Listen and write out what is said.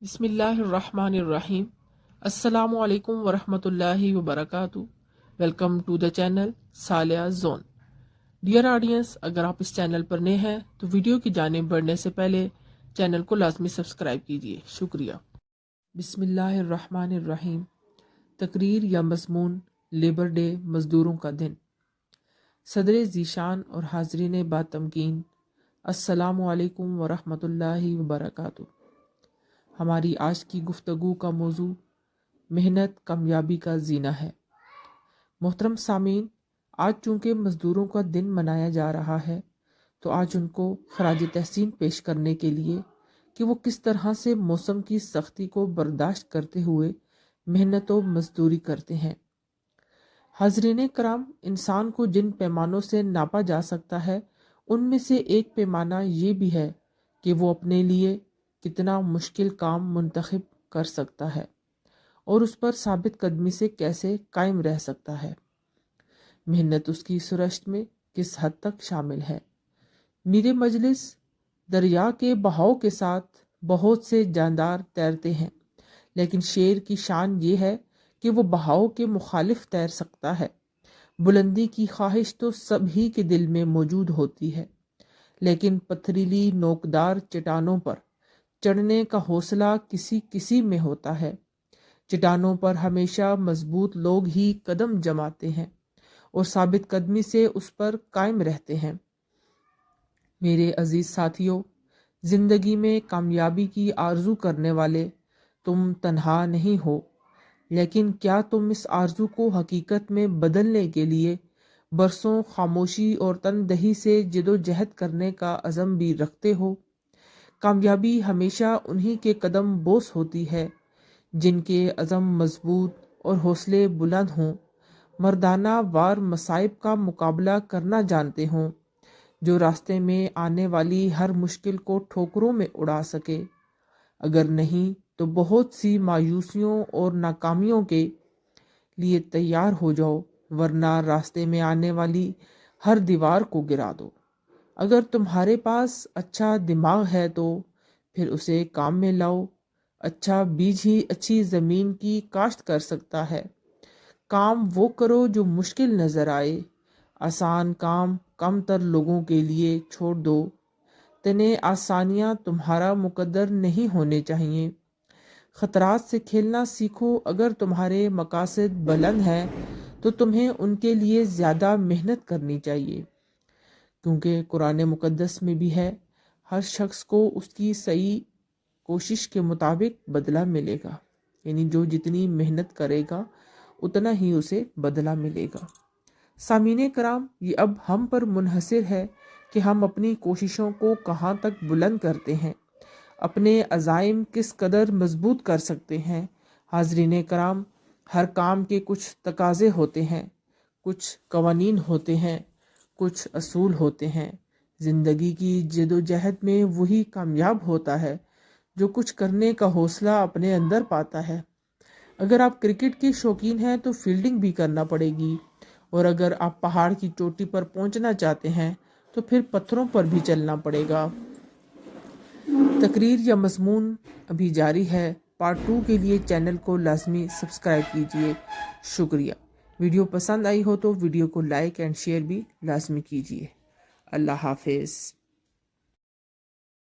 بسم اللہ الرحمن الرحیم۔ السلام علیکم ورحمۃ اللہ وبرکاتہ۔ Welcome to the channel Saliya zone. Dear audience, اگر آپ اس چینل پر نئے ہیں تو ویڈیو کی جانب بڑھنے سے پہلے چینل کو لازمی سبسکرائب کیجیے، شکریہ۔ بسم اللہ الرحمن الرحیم۔ تقریر یا مضمون، لیبر ڈے، مزدوروں کا دن۔ صدر ذیشان اور حاضرین باتمکین، السلام علیکم ورحمۃ اللہ وبرکاتہ۔ ہماری آج کی گفتگو کا موضوع محنت کامیابی کا زینہ ہے۔ محترم سامعین، آج چونکہ مزدوروں کا دن منایا جا رہا ہے تو آج ان کو خراج تحسین پیش کرنے کے لیے کہ وہ کس طرح سے موسم کی سختی کو برداشت کرتے ہوئے محنت و مزدوری کرتے ہیں۔ حاضرین کرام، انسان کو جن پیمانوں سے ناپا جا سکتا ہے ان میں سے ایک پیمانہ یہ بھی ہے کہ وہ اپنے لیے کتنا مشکل کام منتخب کر سکتا ہے اور اس پر ثابت قدمی سے کیسے قائم رہ سکتا ہے۔ محنت اس کی سرشت میں کس حد تک شامل ہے۔ میر مجلس، دریا کے بہاؤ کے ساتھ بہت سے جاندار تیرتے ہیں، لیکن شیر کی شان یہ ہے کہ وہ بہاؤ کے مخالف تیر سکتا ہے۔ بلندی کی خواہش تو سب ہی کے دل میں موجود ہوتی ہے، لیکن پتھریلی نوکدار چٹانوں پر چڑھنے کا حوصلہ کسی کسی میں ہوتا ہے۔ چٹانوں پر ہمیشہ مضبوط لوگ ہی قدم جماتے ہیں اور ثابت قدمی سے اس پر قائم رہتے ہیں۔ میرے عزیز ساتھیوں، زندگی میں کامیابی کی آرزو کرنے والے تم تنہا نہیں ہو، لیکن کیا تم اس آرزو کو حقیقت میں بدلنے کے لیے برسوں خاموشی اور تندہی سے جد و جہد کرنے کا عزم بھی رکھتے ہو؟ کامیابی ہمیشہ انہی کے قدم بوس ہوتی ہے جن کے عزم مضبوط اور حوصلے بلند ہوں، مردانہ وار مصائب کا مقابلہ کرنا جانتے ہوں، جو راستے میں آنے والی ہر مشکل کو ٹھوکروں میں اڑا سکے۔ اگر نہیں تو بہت سی مایوسیوں اور ناکامیوں کے لیے تیار ہو جاؤ، ورنہ راستے میں آنے والی ہر دیوار کو گرا دو۔ اگر تمہارے پاس اچھا دماغ ہے تو پھر اسے کام میں لاؤ۔ اچھا بیج ہی اچھی زمین کی کاشت کر سکتا ہے۔ کام وہ کرو جو مشکل نظر آئے، آسان کام کم تر لوگوں کے لیے چھوڑ دو۔ تنہیں آسانیاں تمہارا مقدر نہیں ہونے چاہیے۔ خطرات سے کھیلنا سیکھو۔ اگر تمہارے مقاصد بلند ہیں تو تمہیں ان کے لیے زیادہ محنت کرنی چاہیے، کیونکہ قرآن مقدس میں بھی ہے، ہر شخص کو اس کی صحیح کوشش کے مطابق بدلہ ملے گا، یعنی جو جتنی محنت کرے گا اتنا ہی اسے بدلہ ملے گا۔ سامعین کرام، یہ اب ہم پر منحصر ہے کہ ہم اپنی کوششوں کو کہاں تک بلند کرتے ہیں، اپنے عزائم کس قدر مضبوط کر سکتے ہیں۔ حاضرین کرام، ہر کام کے کچھ تقاضے ہوتے ہیں، کچھ قوانین ہوتے ہیں، کچھ اصول ہوتے ہیں۔ زندگی کی جد و جہد میں وہی کامیاب ہوتا ہے جو کچھ کرنے کا حوصلہ اپنے اندر پاتا ہے۔ اگر آپ کرکٹ کے شوقین ہیں تو فیلڈنگ بھی کرنا پڑے گی، اور اگر آپ پہاڑ کی چوٹی پر پہنچنا چاہتے ہیں تو پھر پتھروں پر بھی چلنا پڑے گا۔ تقریر یا مضمون ابھی جاری ہے۔ پارٹ 2 کے لیے چینل کو لازمی سبسکرائب کیجیے، شکریہ۔ ویڈیو پسند آئی ہو تو ویڈیو کو لائک اینڈ شیئر بھی لازمی کیجیے۔ اللہ حافظ۔